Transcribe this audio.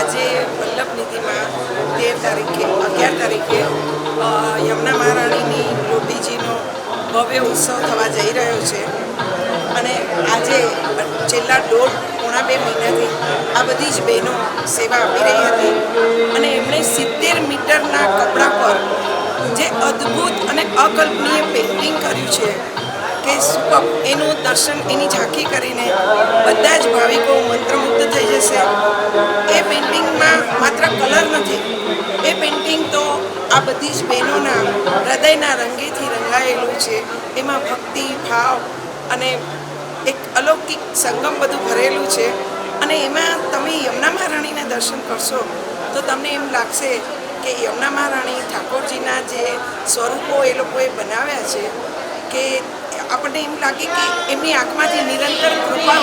આજે વલ્લભ નિધિમાં 11 તારીખે યમુના મહારાણીની લોટીજીનો ભવ્ય ઉત્સવ થવા જઈ રહ્યો છે અને આજે છેલ્લા પોણા 2 મહિનાથી આ બધી જ બહેનો સેવા આપી રહી હતી અને એમણે 70 મીટરના કપડા પર જે અદ્ભુત અને અકલ્પનીય પેઇન્ટિંગ કર્યું છે કે સુપર, એનું દર્શન, એની ઝાંખી કરીને બધા જ ભાવિકો મંત્રમુગ્ધ થઈ જશે. એ પેઇન્ટિંગમાં માત્ર કલર નથી, એ પેઇન્ટિંગ તો આ બધી જ બહેનોના હૃદયના રંગેથી રંગાયેલું છે. એમાં ભક્તિ ભાવ અને એક અલૌકિક સંગમ બધું ભરેલું છે અને એમાં તમે યમુના મહારાણીના દર્શન કરશો તો તમને એમ લાગશે કે યમુના મહારાણી ઠાકોરજીના જે સ્વરૂપો એ લોકોએ બનાવ્યા છે કે આપણને એમ લાગે કે એમની આંખમાંથી નિરંતર કૃપા